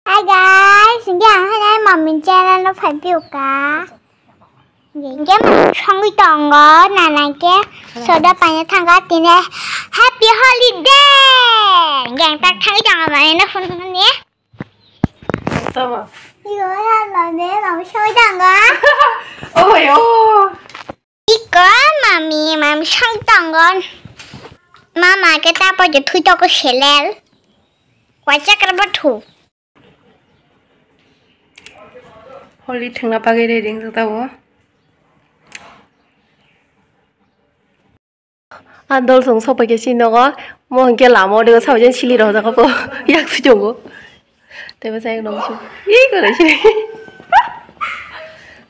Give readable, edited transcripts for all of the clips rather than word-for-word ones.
Hi guys, xin chào hôm nay mà mình channel nó phải biểu cá. Những cái mà không có toàn ngó là cái sau đó bạn thằng có tiền này Happy Holiday. Những cái thằng toàn mà nó không nhé. Sao mà? 이거 하려네 너무 싫다가. Ôi ôi. 이거 마미 싫다는 건 마마 cái ta bao giờ thui cho có sẽ lên. Quả chắc cái bắt thủ. Holy thằng pakai deh ding tahu. Andol song so pakai sih nogo. Mau hengke lama dengan sahaja cili roh tak apa. Yak sejonggo. Tapi saya nong sih. Ih kau dah sini.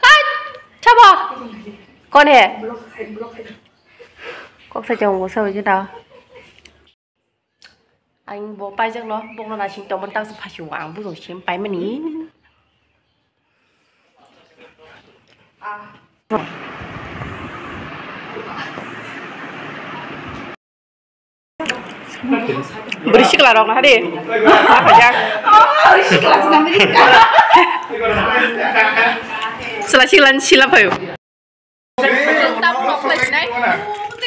Hai, siapa? Con hả? Con sẽ chồng của sao vậy chứ đâu? Anh bố bay chắc nó, bố nó là chính tổng tăng sự phát triển hoàng, bố rồi chiếm bay mà ní. Berisik lah dong, hadi. Apa aja? Berisik lah, senang berisik. Selasilan sila pa yun.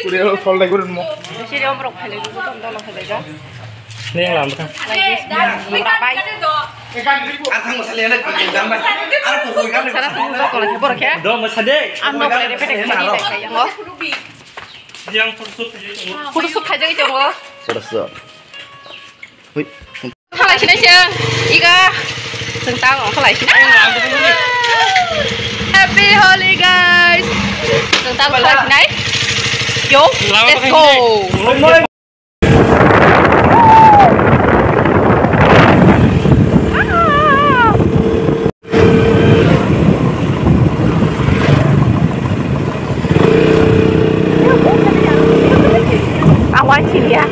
Udah soal lagi udah mau. Sini om rok pale dulu, tom tolong pale aja. Ini yang lama kan? Berapa? Antang masalah ada gambar. Aku kuy kan. Sana semua kalau heboh ya. Do masade. Ando boleh repete kali deh kayak lo. Yang fursut aja. Fursut aja gitu lo. Fursut. Wih. Kalau sini sih, iga tentang kalau sini. Happy Holi guys. Tentang kalau sini. Yo, let's go. Awan sini ya.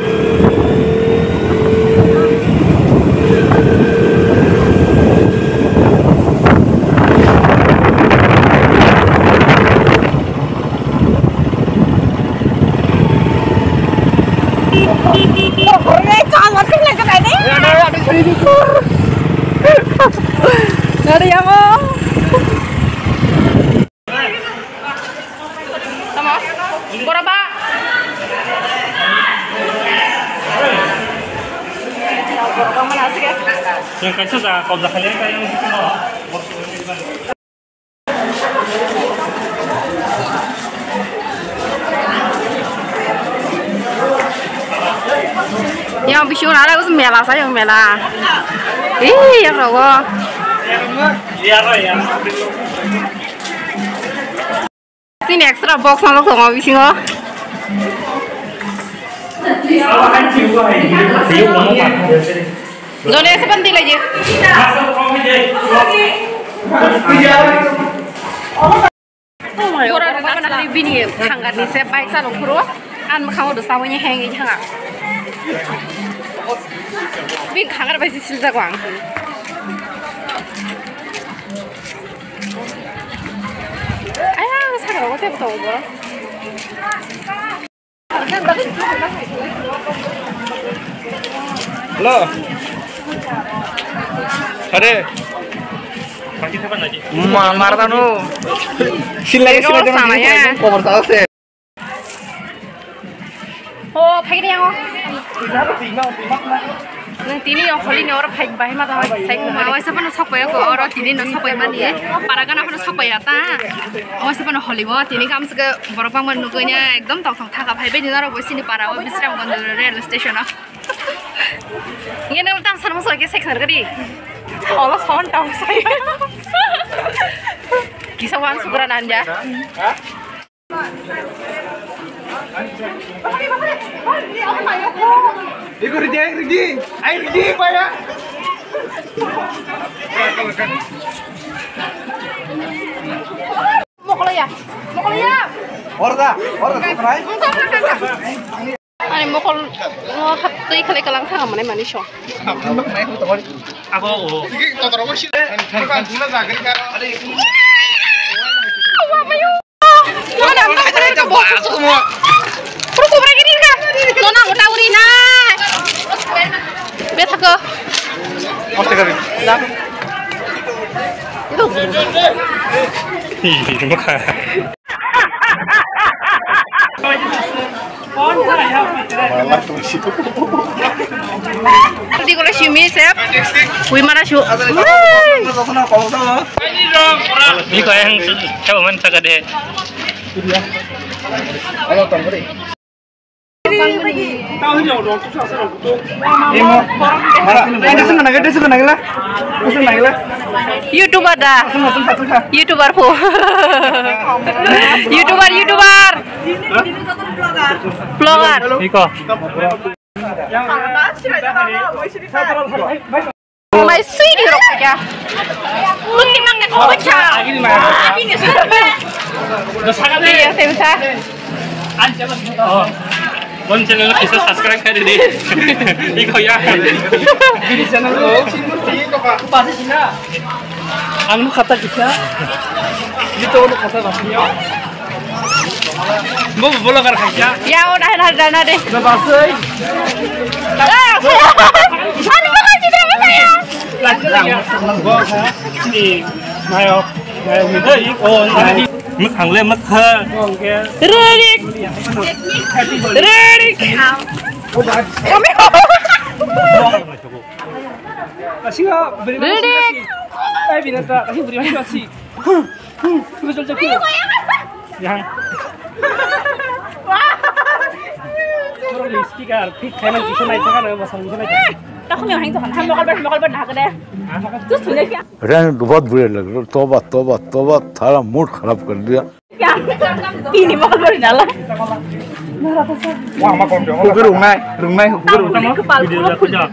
Nggak ada yang mau. Sama? Berapa? Berapa mana sih ya? Yang kacau dah, kau dah kalian kayak yang gitu loh. Yang bisu nara itu mela saya yang mela. Ih, yang rawa. Iya roh ya. Sini extra box sama sama bisu lo. Kalau kan cium gua ini, cium mau apa? Zona sepenting aja. Masuk kau aja. Oh my god, orang mana dari bini tangga ni saya baik sana kuro. An makau do sawanya hang aja nggak. Bing kangen pasti silja kuang. Ayah, saya kau tiap tahu gua. Halo. Ada. Pagi siapa lagi? Martano. Sila sama ya. Cover salse. Oh, pagi ni yang Nanti ni yang holy ni orang pagi bayi mata saya mau awak siapa nak sapai aku orang tini nak sapai mana ni? Para kan apa nak sapai ata? Awak siapa nak holy bawa tini kami sekarang berapa menunggunya ekdom tak tak apa hebe ni orang buat sini para awak bisa mengundur rail station ah. Ini nak tang sana masuk ke section kiri. Allah sound tahu saya. Kisah wan syukuran anja. Ikut Rigi, ayo Rigi, pak ya. Mau kalau ya? Orda, try. Ani mau kalau hati kali kalang thang mana mana show. Aku. Sige, totoro sih. Kan tuna zakari kan. Wah, mayu. Mana mana bawa semua. Perlu kubra gini kan? Nona udah urina. Biar tak ke. Oke kali. Tadi kalau simi siap, kui mana syu? Ini kau yang coba main saga deh. YouTuber dah, YouTuber po, YouTuber, vlogger. Iko. Mai sui di rok aja. Mungkin makan baca. Ini iya, saya bisa. Oh. Bon channel bisa subscribe kali deh. Iko ya. Ini channel lo. Pasti sih na. Anu kata kita. Itu lo kata masnya. Mau vlogger kerja. Ya udah deh. Udah pasai. Anu makasih sama saya. Mayo midai on tadi mức hàng lên mức thơ Redik. Asyik beri Redik. binatang asyik beri masih betul betul yang orang di speaker pick kayak bisa naik kan masa bisa naik Tao không hiểu hành thoại ham mọc đá cái đây. Chút xuống đây kìa. रहने को बहुत बुरे लग रहे तौबा तौबा तौबा थारा मूड खराब कर दिया Kìa. Ini mọc đá nyala. wah makan dong ke rumah video aku jawab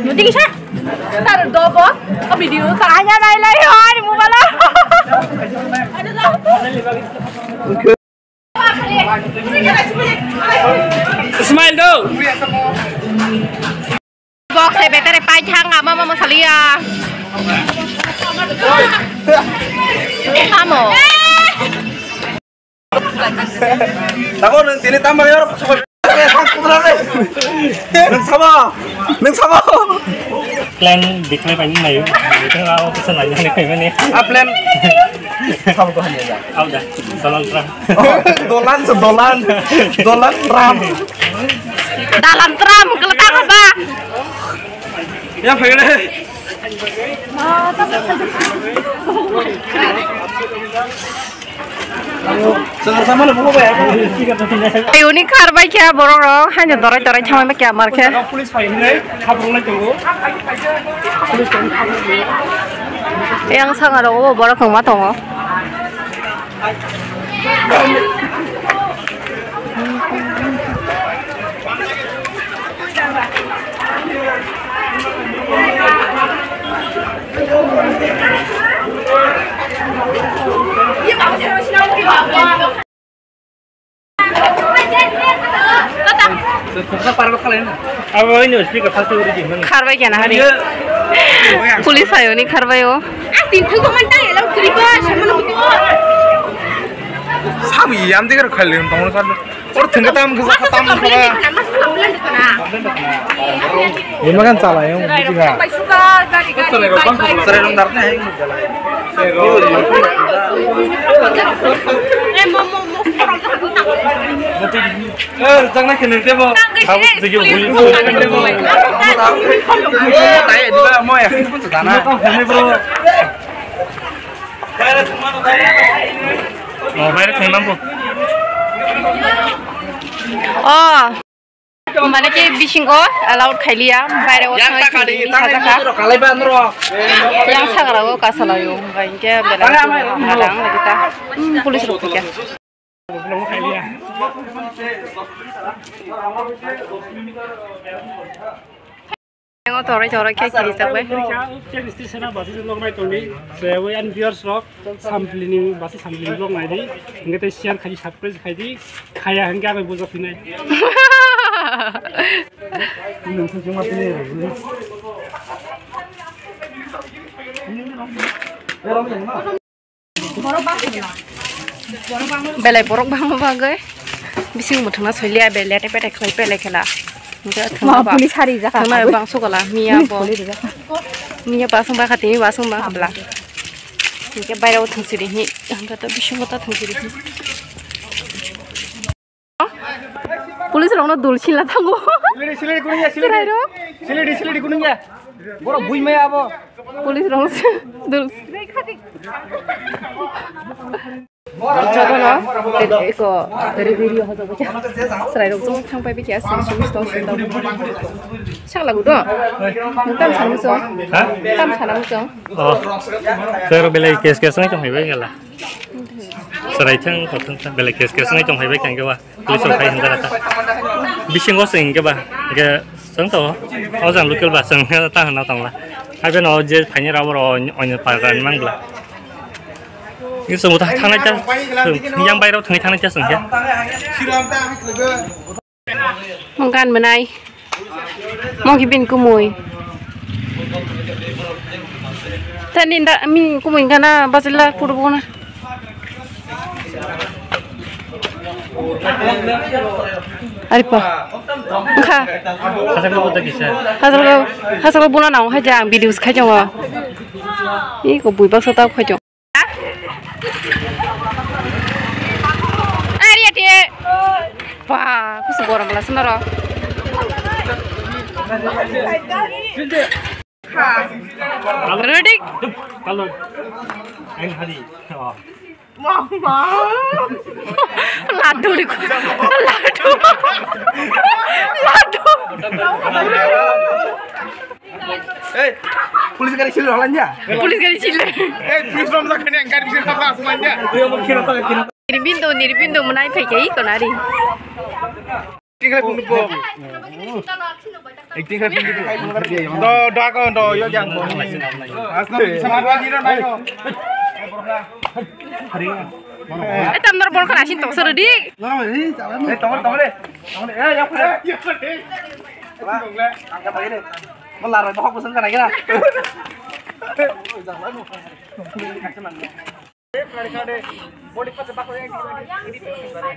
Nanti kisah. Taruh dobo. Ke video caranya lain di mobile. smile dong Box saya better pai thang ngam mama salia. Kamu. Tako sini tambah ya neng sama plan diklaim aja nih itu kalau pesan aja nih kayak gini plan sama tuh aja udah dolan ram Dalam tram keletak apa? ya pengen sama lu mau ya Ayo ni karbai kya borong hanya dorai chamai me kya mar kya pulis file nih kabur lagi tunggu yang sangat oh borong kang matong oh apa ini speaker pasti udah gimana karbai kya na hari pulis ayo ni karbai oh tintu ko man tang elo kriba samano ko 사비 안 되게 갈래요. 동물 살. 우리 등가담 그 사담 거. 얼마간 잘아요, 우리가. 서래롱 다르네. 장난 했는데 뭐 가고 되게 우리 근데 뭐 나이 누가 뭐야 흥분도 나나. bayar kau mampu. Oh, mana ke bising ko allowed khaili ya bayar ko yang tak kali kita kali bandro. Yang sangar ko kasala yo gain ke belang halang lagi ta pulis ruk kya belum kali ya. Yang torai kayak kiri sakwe. Jadi stesen apa sih loh naik tadi? Saya yang viewers rock sampling rock naik di. Enggak share kali surprise kali. Kaya enggak apa buat ini. Nanti cuma ini. Belai borok bang bagai. Bising mutung na solia belai tepe tek kela. Pulis hari jaka. Tengah bang sokola. Mia basung bah hati basung bah habla. Ini bayar utang sih ni. Angkat tapi semua tak utang sih. Pulis orang dul sila tanggo. Siledi kuning ya, siledi kuning ya. Boro bui me abo. Pulis orang dul. Coba lo, eko review hasil baca. Serai dong, sampai bikin asli stone stone. Siapa lagu doang? Tam sana musuh. Tam sana musuh. Oh, saya belai kes-kes ni cuma hebat gala. Serai cang kotor, belai kes-kes ni cuma hebat kan ke bah. Tulis orang hendak rata. Bising goseng ke bah. Ke seng tu, orang lokal bah seng tak hendak tahu lah. Habis orang je hanya rawat orang pakai mangla. Ini semua tanah jas, yang bayar tanah jas saja. Mungkin menai, mungkin kumui. Tadi ndak min kumui karena basilah purubona. Apa? Enggak. Hasil bulan awal aja video sekali cuma. Ini kau buat bakso tahu kau. Wah, aku seborang belas nara. Ready? Kalau ini hari. Mama. Ladu di ladu. Polis kali cilik orangnya. Polis kali cilik. Polis rom tak kena angkat bisa apa semuanya. Dia mau kira tak kena. Niri pintu menai pakai ikon hari. Tinggal kundup. Acting kan pintu. Dah kau dah yo jang. Asal semangat lagi dah naik. Hari. Tam nor bol kana sin to seredik. Tunggu deh. Yang mana? Angkat lagi deh. Melar itu aku senang lagi lah.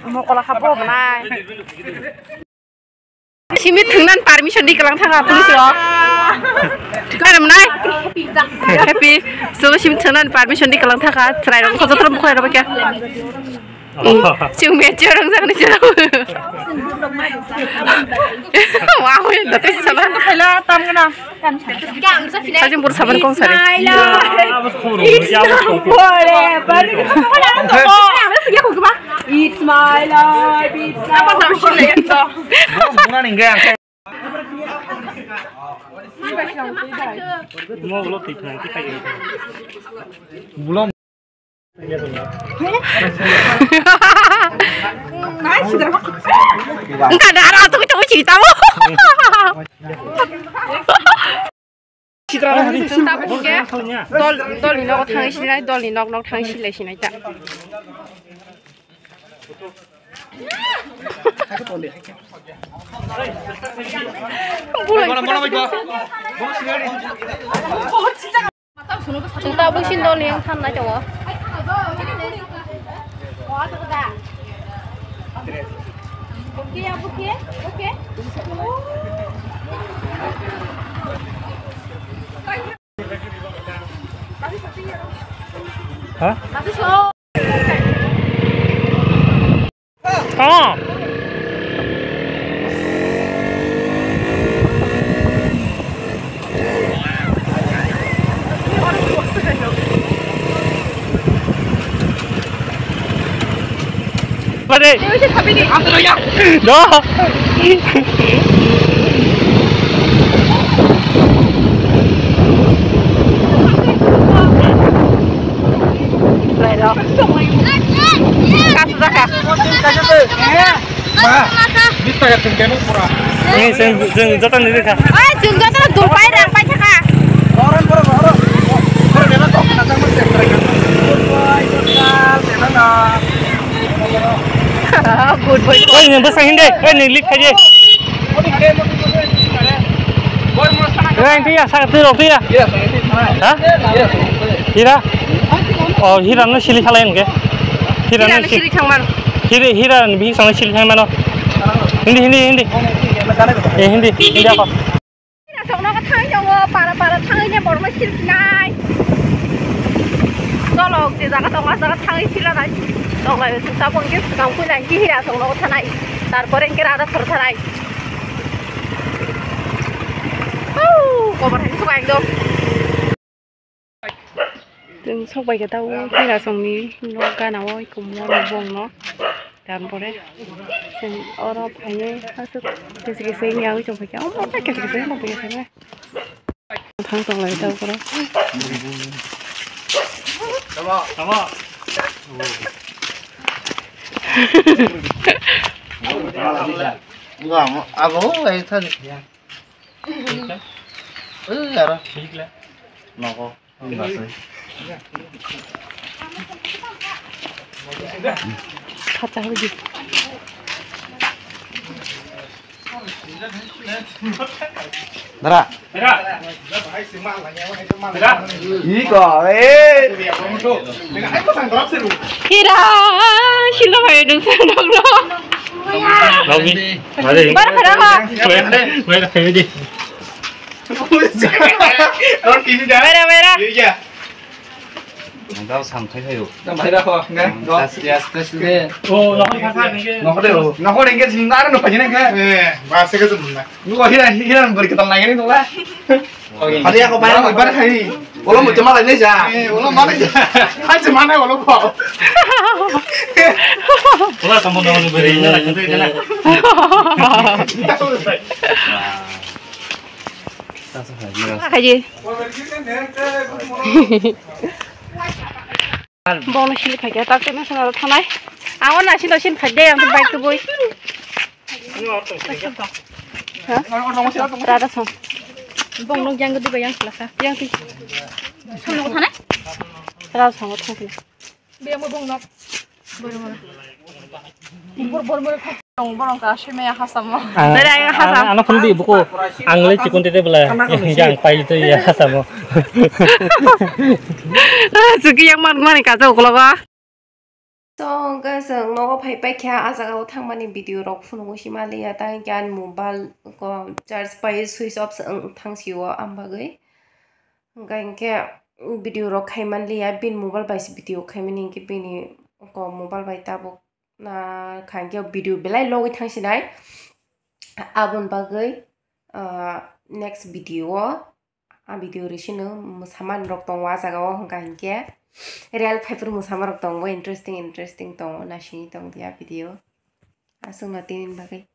Mau kalau kapo menai. Simi tengnan permission di kelang tangga polis yo. Kan menai. Happy. So simi tengnan permission di kelang tangga. Cerai dong. Kau terus buka apa kya? Cium meja orang sana cium. Wah, tapi saban tu pula tam kena. Saja pur saban kong sari. Boleh, balik kita pula tu. Segi aku kemana? It's my life. Apa nama sila itu? Bukan enggak. Mau belum tidur kita ini. Belum. Enggak ada arah tuh kita cerita mo. Citra hari itu. Dol ni nok thang silai, dol ni nok thang silai sinai tak. Mana baik bah? Chúng ta bước xin đôi liền thăm lại chỗ. Hả? Có. Vào đi. Đó. Lại đó. Cắt ra cả. Ma. Bisa ya tinggal murah. Ini jeng jatan ini kah? Ah, jeng jatan dul pai rang pai kah? Orang. Orang memang kok datang mesti mereka. Good boy. Oi, ni besar hindi. Ni lik aja. Yang dia sangat teruk dia. Hah? Hira? Oh, hira ni sili kalain ke? Hira ni sili kang man. Hira ni bisa sili kang mana? Hindi. Hindi ako. Xong nó có thang cho para thang nha bọn nó xin ngay. Do lo thì ra cái tông ra thang xin là này. Tông lại chúng ta bằng cái काम को नहीं ही है xong nó था नहीं. तारपर इनके राधा सर था नहीं. Coba hình xung quanh đâu. Đừng xung quanh cái tao khi là xong ní nó ca nào ơi cùng mua một vòng nó. Dan boleh orang banyak masuk kisi-kisi yang itu pakai apa kisi-kisi yang pakai sana thang song lại đâu có đó Sama. Enggak, aku kayak tadi. Ya, noko, enggak sih. 가자 우리 Nara. I거, 히라 실로 봐야 돼 생각로 Lagi. Mari. 바로 가라 Mari kayo di. 메라 Enggak sampai yuk. Mày ra khỏi nghe. Oh, lagi pasan ini. Nó có đều. Nó có đến cái gì ngã nó phải như này cái. Và sẽ cái gì này? Lu hilang berketan lagi nih tuh lah. Tadi aku bayar mau ibarat hari. Walau mau cuma lainnya aja. Walau mana aja. Kan cuma nih walau kau. Wala kamu naon beri na lang ito na. 가지 bông nó xin phải cái tao cái nó sao thằng này áo nó xin phải đeo cái bike boy hả ra đó xong bông nó giang cái đi giang là sao giang đi xong nó thằng này ra xong nó thằng này bây giờ bông nó Anak pun di buku Angli cikun tete bela yang pai itu ya sama. 저기 양만 가져 올라가. So guys, no pay pay kya azaga thangmani video rok phunu Himalaya tang kyan mobile ko charge pai switch off thangsiwa ambagai gainke video rok khaiman liya bin mobile bai video khaimani ki bini ko mobile bai tabo na khangke video belai logi thangsinai abun bagai next video a video rishino musaman rok tongwa azaga gainke real paper musamar tong interesting tong na shini tong dia video asung natin bagay